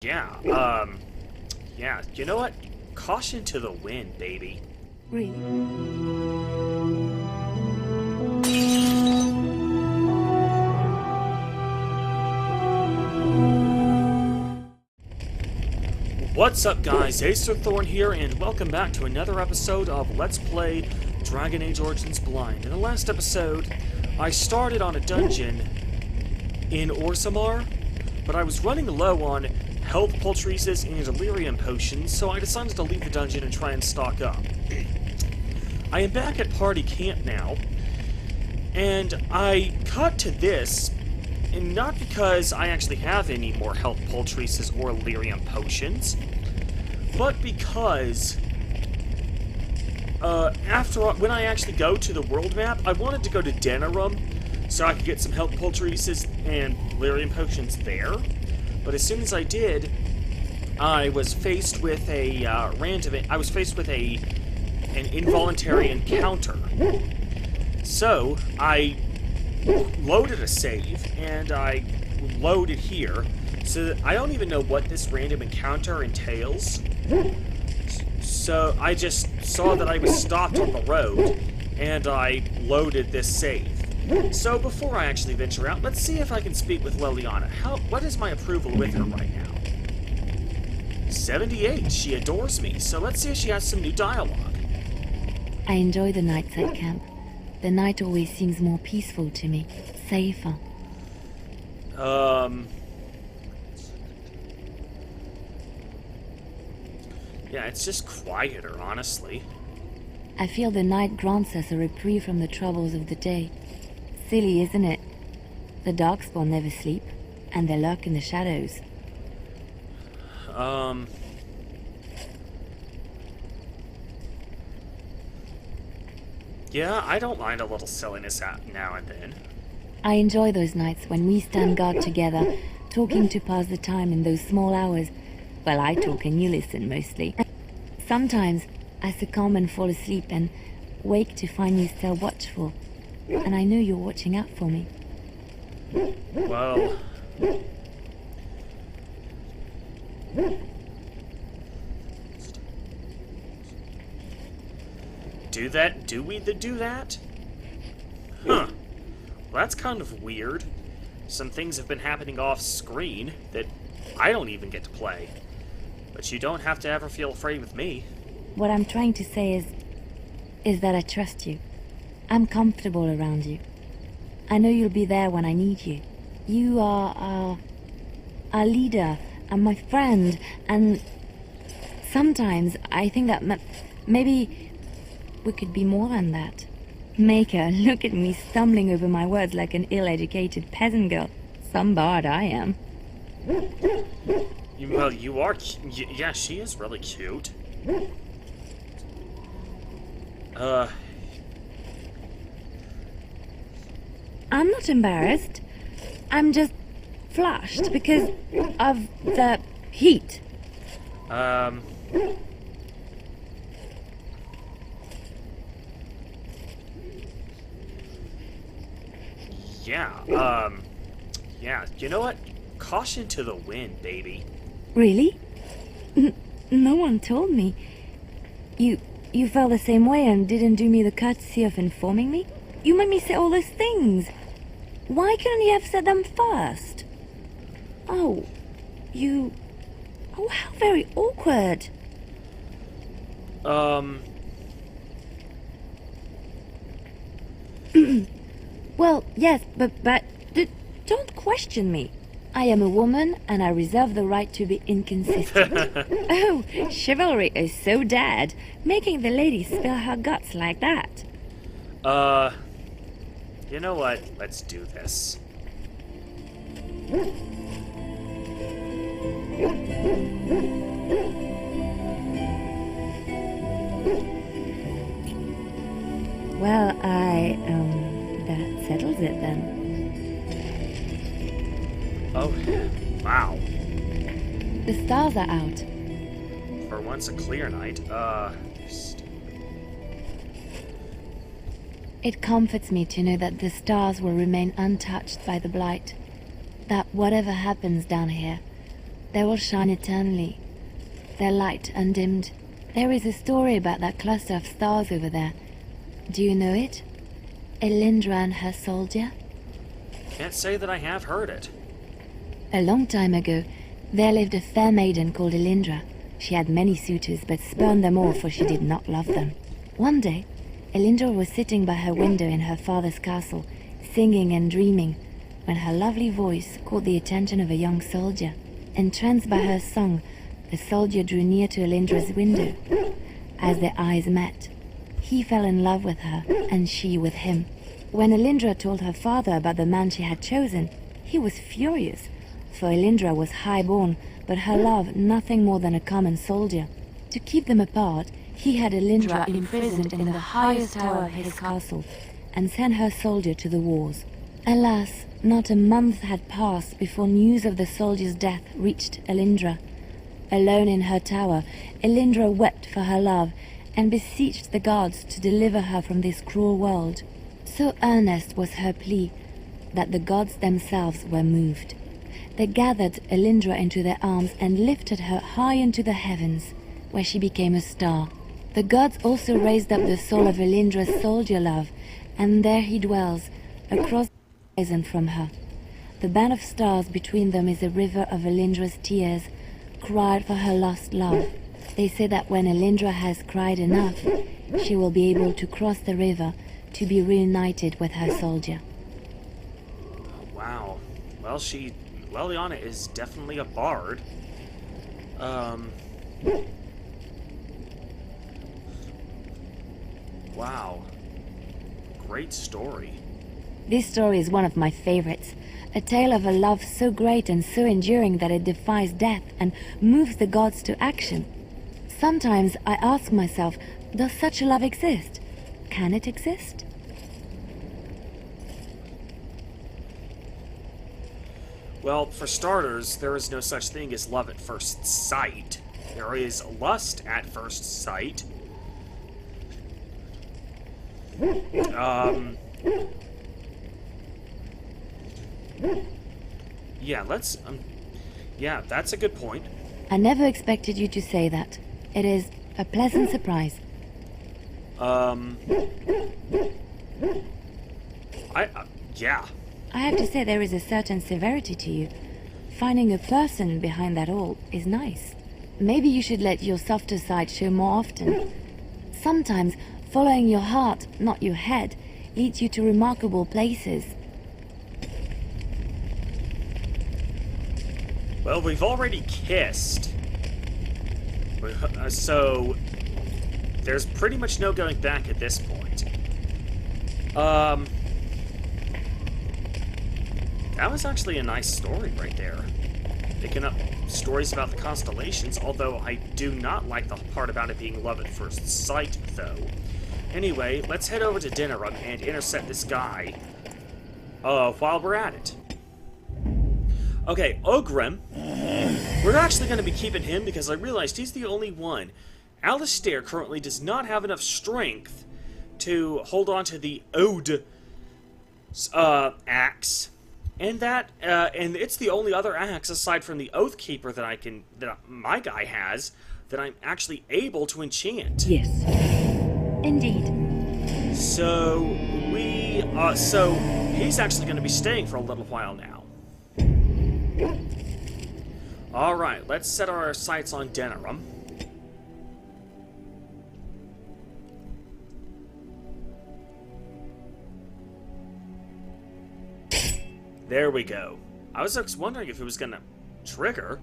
Yeah, yeah, you know what? Caution to the wind, baby. Really? What's up, guys? Acer Thorn here, and welcome back to another episode of Let's Play Dragon Age Origins Blind. In the last episode, I started on a dungeon in Orzammar, but I was running low on health poultices and delirium potions, so I decided to leave the dungeon and try and stock up. I am back at party camp now, and I cut to this, and not because I actually have any more health poultices or delirium potions, but because when I actually go to the world map, I wanted to go to Denerim so I could get some health poultices and delirium potions there. But as soon as I did, I was faced with a an involuntary encounter. So I loaded a save and I loaded here. So I don't even know what this random encounter entails. So I just saw that I was stopped on the road and I loaded this save. So before I actually venture out, let's see if I can speak with Leliana. What is my approval with her right now? 78. She adores me. So let's see if she has some new dialogue. I enjoy the nights at camp. The night always seems more peaceful to me. Safer. Yeah, it's just quieter, honestly. I feel the night grants us a reprieve from the troubles of the day. Silly, isn't it? The Darkspawn never sleep, and they lurk in the shadows. Yeah, I don't mind a little silliness now and then. I enjoy those nights when we stand guard together, talking to pass the time in those small hours. Well, I talk and you listen mostly. Sometimes I succumb and fall asleep and wake to find you still watchful. And I know you're watching out for me. Well... Do that? Do we do that? Huh. Well, that's kind of weird. Some things have been happening off-screen that I don't even get to play. But you don't have to ever feel afraid with me. What I'm trying to say is that I trust you. I'm comfortable around you. I know you'll be there when I need you. You are our leader and my friend, and sometimes I think that maybe we could be more than that. Maker, look at me stumbling over my words like an ill-educated peasant girl. Some bard I am. Well, you are... Yeah, she is really cute. I'm not embarrassed. I'm just flushed because of the heat. Yeah, you know what? Caution to the wind, baby. Really? No one told me. You felt the same way and didn't do me the courtesy of informing me? You made me say all those things. Why couldn't you have said them first? Oh, Oh, how very awkward. Well, yes, but don't question me. I am a woman, and I reserve the right to be inconsistent. Oh, chivalry is so dead, making the lady spill her guts like that. You know what? Let's do this. Well, that settles it then. Oh, wow. The stars are out. For once a clear night, It comforts me to know that the stars will remain untouched by the blight. That whatever happens down here, They will shine eternally, their light undimmed. There is a story about that cluster of stars over there. Do you know it? Elindra and her soldier? Can't say that I have heard it. A long time ago, there lived a fair maiden called Elindra. She had many suitors, but spurned them all, for she did not love them. One day, Elindra was sitting by her window in her father's castle, singing and dreaming, when her lovely voice caught the attention of a young soldier. Entranced by her song, the soldier drew near to Elindra's window. As their eyes met, he fell in love with her, and she with him. When Elindra told her father about the man she had chosen, he was furious, for Elindra was high-born, but her love nothing more than a common soldier. To keep them apart, he had Elindra imprisoned in the highest tower of his castle, and sent her soldier to the wars. Alas, not a month had passed before news of the soldier's death reached Elindra. Alone in her tower, Elindra wept for her love, and beseeched the gods to deliver her from this cruel world. So earnest was her plea that the gods themselves were moved. They gathered Elindra into their arms and lifted her high into the heavens, where she became a star. The gods also raised up the soul of Elindra's soldier love, and there he dwells, across the horizon from her. The band of stars between them is a river of Elindra's tears, cried for her lost love. They say that when Elindra has cried enough, she will be able to cross the river to be reunited with her soldier. Wow. Well, Leliana is definitely a bard. Wow. Great story. This story is one of my favorites. A tale of a love so great and so enduring that it defies death and moves the gods to action. Sometimes I ask myself, does such a love exist? Can it exist? Well, for starters, there is no such thing as love at first sight. There is lust at first sight. Yeah, yeah, that's a good point. I never expected you to say that. It is a pleasant surprise. Yeah. I have to say there is a certain severity to you. Finding a person behind that all is nice. Maybe you should let your softer side show more often. Sometimes following your heart, not your head, leads you to remarkable places. Well, we've already kissed. So there's pretty much no going back at this point. That was actually a nice story right there. Picking up stories about the constellations, although I do not like the part about it being love at first sight, though. Anyway, let's head over to Dinnerum and intercept this guy while we're at it. Okay, Ogrim. We're actually going to be keeping him because I realized he's the only one. Alistair currently does not have enough strength to hold on to the Ode axe. And it's the only other axe aside from the Oathkeeper that my guy has that I'm actually able to enchant. Yes, indeed. So he's actually going to be staying for a little while now. All right, let's set our sights on Dinnerum. There we go. I was just wondering if it was gonna trigger.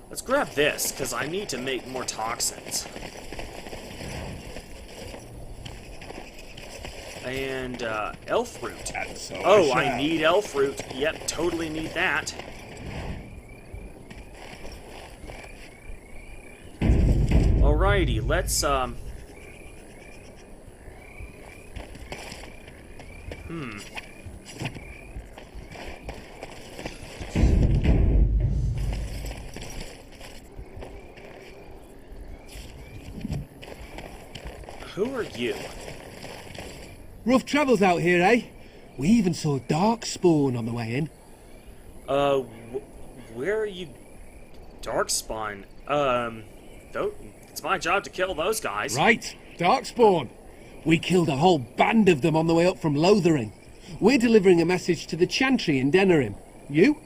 Let's grab this, because I need to make more toxins. And, elf root. Oh, I need elf root. Yep, totally need that. Alrighty, let's, Who are you? Rough travels out here, eh? We even saw Darkspawn on the way in. Where are you... Darkspawn? It's my job to kill those guys. Right, Darkspawn. We killed a whole band of them on the way up from Lothering. We're delivering a message to the Chantry in Denerim. You?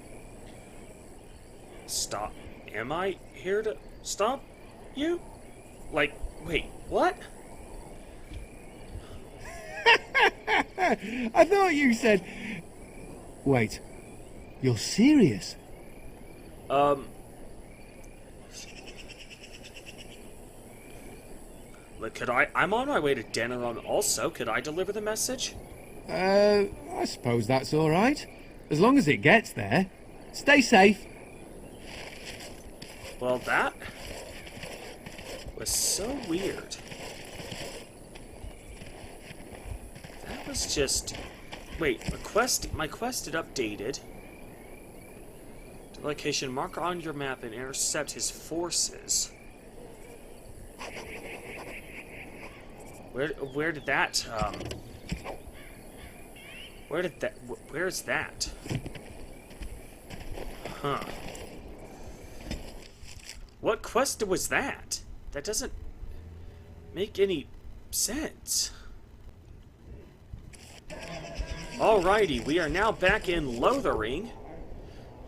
Stop. Am I here to stop you? Like, wait, what? I thought you said... Wait, you're serious? Look, I'm on my way to Denerim also. Could I deliver the message? I suppose that's alright. As long as it gets there. Stay safe. Well, that was so weird. That was just... Wait, my quest had updated. The location, mark on your map and intercept his forces. Where did that, where's that? Huh. What quest was that? That doesn't make any sense. Alrighty, we are now back in Lothering,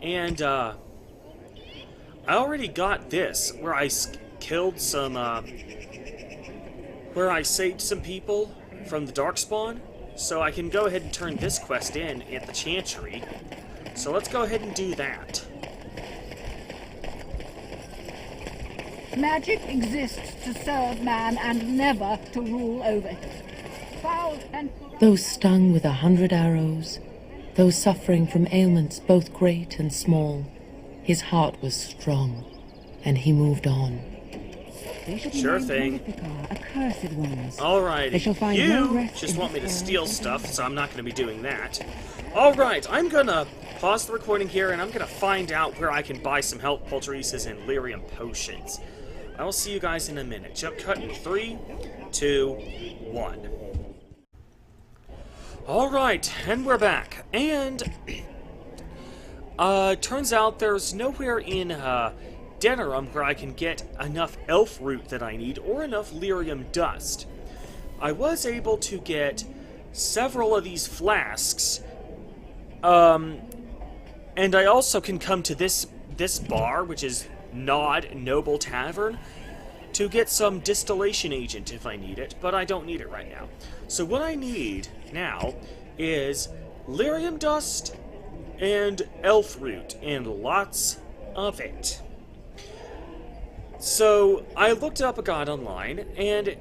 and I already got this, where I killed some, where I saved some people from the Darkspawn, so I can go ahead and turn this quest in at the Chantry. So let's go ahead and do that. Magic exists to serve man and never to rule over him. Foul and... Those stung with 100 arrows, those suffering from ailments both great and small, his heart was strong, and he moved on. Sure thing. Alrighty, you just want me to steal stuff, so I'm not going to be doing that. Alright, I'm going to pause the recording here, and I'm going to find out where I can buy some health poultices and lyrium potions. I will see you guys in a minute. Jump cut in 3, 2, 1. Alright, and we're back. And, turns out there's nowhere in, Denerim where I can get enough elf root that I need, or enough lyrium dust. I was able to get several of these flasks, and I also can come to this bar, which is Nod Noble Tavern, to get some distillation agent if I need it, but I don't need it right now. So what I need now is lyrium dust and elf root, and lots of it. So I looked up a guide online, and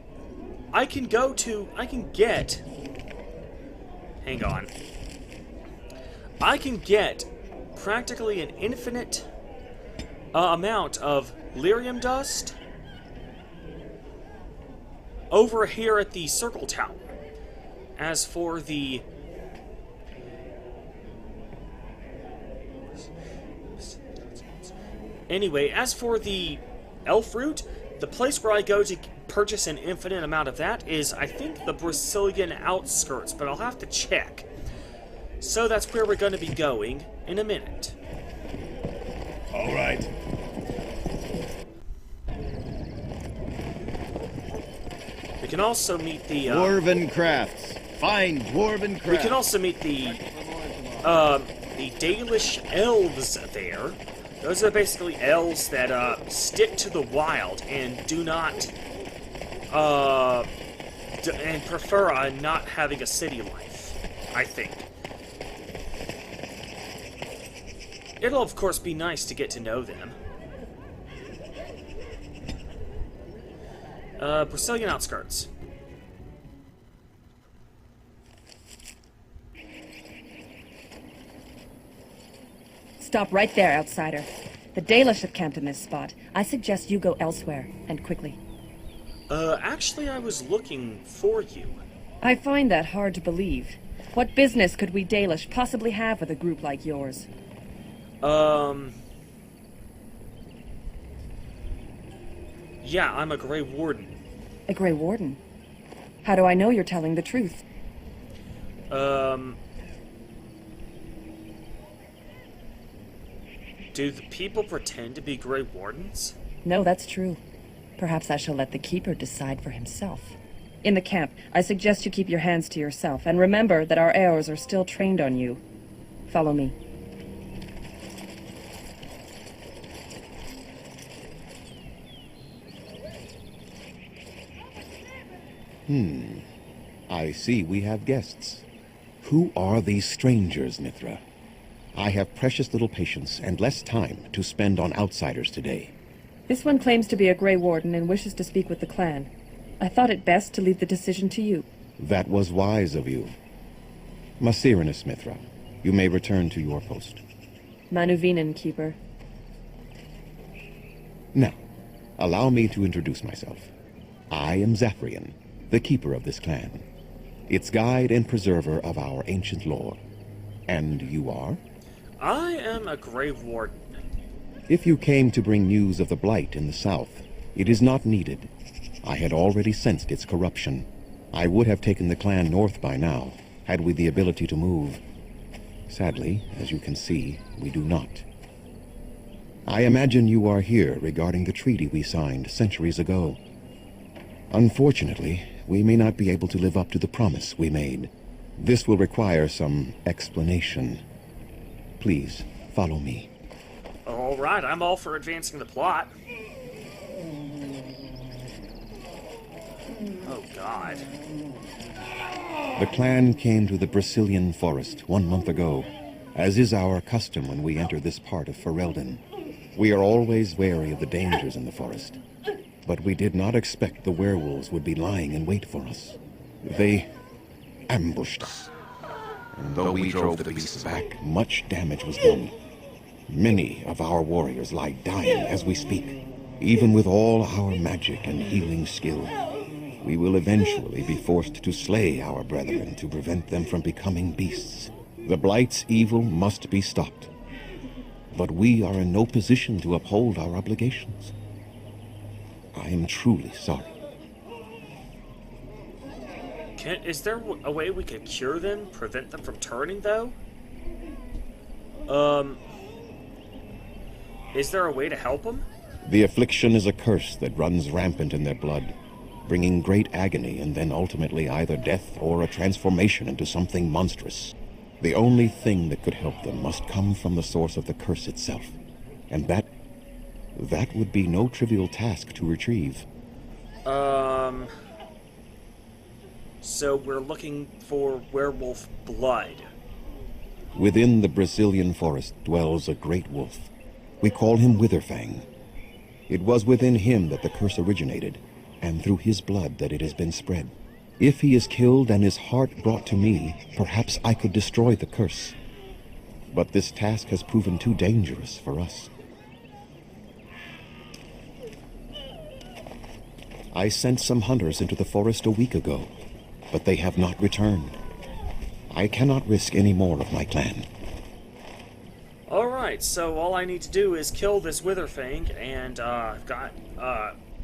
I can get practically an infinite amount of lyrium dust over here at the Circle Tower. As for the... Anyway, as for the elf root, the place where I go to purchase an infinite amount of that is, I think, the Brazilian outskirts, but I'll have to check. So that's where we're going to be going in a minute. All right. We can also meet the... Dwarven crafts. Fine dwarven crafts. We can also meet the Dalish elves there. Those are basically elves that stick to the wild and do not and prefer not having a city life, I think. It'll of course be nice to get to know them. Brazilian outskirts. Stop right there, outsider. The Dalish have camped in this spot. I suggest you go elsewhere, and quickly. Actually, I was looking for you. I find that hard to believe. What business could we Dalish possibly have with a group like yours? Yeah, I'm a Grey Warden. A Grey Warden? How do I know you're telling the truth? Do the people pretend to be Grey Wardens? No, that's true. Perhaps I shall let the Keeper decide for himself. In the camp, I suggest you keep your hands to yourself, and remember that our Eos are still trained on you. Follow me. I see we have guests. Who are these strangers, Mithra? I have precious little patience and less time to spend on outsiders today. This one claims to be a Grey Warden and wishes to speak with the clan. I thought it best to leave the decision to you. That was wise of you. Masirinus, Mithra, you may return to your post. Manuvinen, Keeper. Now, allow me to introduce myself. I am Zafrian, the keeper of this clan, its guide and preserver of our ancient lore. And you are? I am a Grey Warden. If you came to bring news of the Blight in the south, it is not needed. I had already sensed its corruption. I would have taken the clan north by now, had we the ability to move. Sadly, as you can see, we do not. I imagine you are here regarding the treaty we signed centuries ago. Unfortunately, we may not be able to live up to the promise we made. This will require some explanation. Please, follow me. All right, I'm all for advancing the plot. Oh, God. The clan came to the Brazilian forest 1 month ago, as is our custom when we enter this part of Ferelden. We are always wary of the dangers in the forest, but we did not expect the werewolves would be lying in wait for us. They ambushed us. And though we drove the beasts back, much damage was done. Many of our warriors lie dying as we speak. Even with all our magic and healing skill, we will eventually be forced to slay our brethren to prevent them from becoming beasts. The Blight's evil must be stopped. But we are in no position to uphold our obligations. I am truly sorry. Is there a way we could cure them, prevent them from turning, though? Is there a way to help them? The affliction is a curse that runs rampant in their blood, bringing great agony and then ultimately either death or a transformation into something monstrous. The only thing that could help them must come from the source of the curse itself, and that would be no trivial task to retrieve. So we're looking for werewolf blood. Within the Brazilian forest dwells a great wolf. We call him Witherfang. It was within him that the curse originated, and through his blood that it has been spread. If he is killed and his heart brought to me, perhaps I could destroy the curse. But this task has proven too dangerous for us. I sent some hunters into the forest a week ago, but they have not returned. I cannot risk any more of my clan. Alright, so all I need to do is kill this Witherfang, and I've got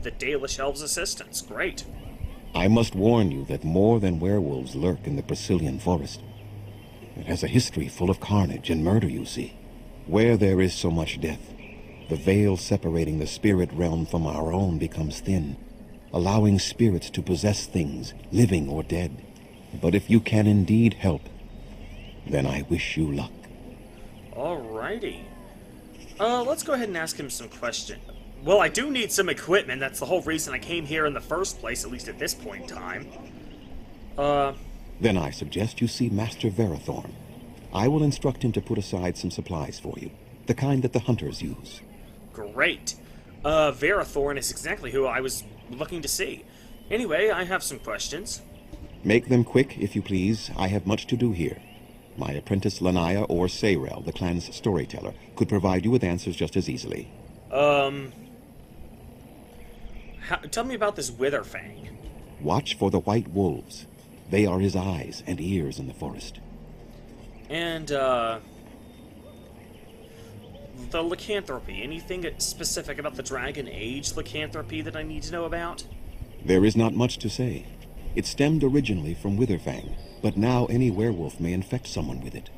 the Dalish elves' assistance. Great. I must warn you that more than werewolves lurk in the Brazilian forest. It has a history full of carnage and murder, you see. Where there is so much death, the veil separating the spirit realm from our own becomes thin, allowing spirits to possess things, living or dead. But if you can indeed help, then I wish you luck. Alrighty. Let's go ahead and ask him some questions. Well, I do need some equipment. That's the whole reason I came here in the first place, at least at this point in time. Then I suggest you see Master Verathorn. I will instruct him to put aside some supplies for you, the kind that the hunters use. Great. Verathorn is exactly who I was looking to see. Anyway, I have some questions. Make them quick, if you please. I have much to do here. My apprentice Lanaya or Sayrel, the clan's storyteller, could provide you with answers just as easily. Tell me about this Witherfang. Watch for the white wolves. They are his eyes and ears in the forest. And, the lycanthropy. Anything specific about the Dragon Age lycanthropy that I need to know about? There is not much to say. It stemmed originally from Witherfang, but now any werewolf may infect someone with it.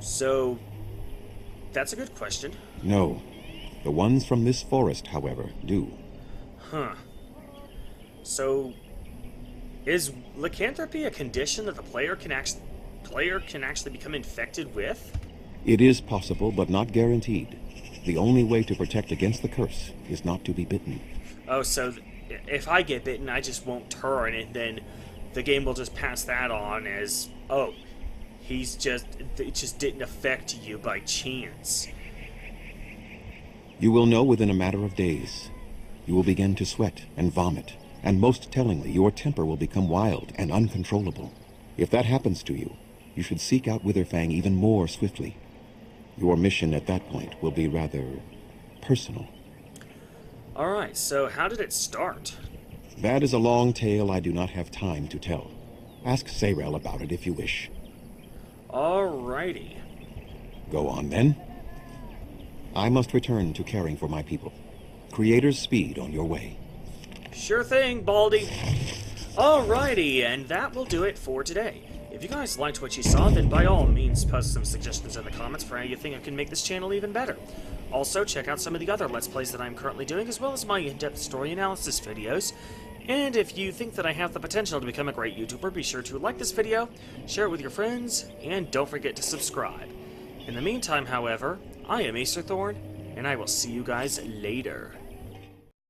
So, that's a good question. No. The ones from this forest, however, do. Huh. So, is lycanthropy a condition that the player can actually become infected with? It is possible, but not guaranteed. The only way to protect against the curse is not to be bitten. Oh, so if I get bitten, I just won't turn, and then the game will just pass that on as, oh, it just didn't affect you by chance. You will know within a matter of days. You will begin to sweat and vomit, and most tellingly, your temper will become wild and uncontrollable. If that happens to you, you should seek out Witherfang even more swiftly. Your mission at that point will be rather personal. Alright, so how did it start? That is a long tale I do not have time to tell. Ask Sayrel about it if you wish. Alrighty. Go on then. I must return to caring for my people. Creator's speed on your way. Sure thing, Baldy. Alrighty, and that will do it for today. If you guys liked what you saw, then by all means post some suggestions in the comments for how you think I can make this channel even better. Also, check out some of the other Let's Plays that I'm currently doing, as well as my in-depth story analysis videos. And if you think that I have the potential to become a great YouTuber, be sure to like this video, share it with your friends, and don't forget to subscribe. In the meantime, however, I am Acerthorn, and I will see you guys later.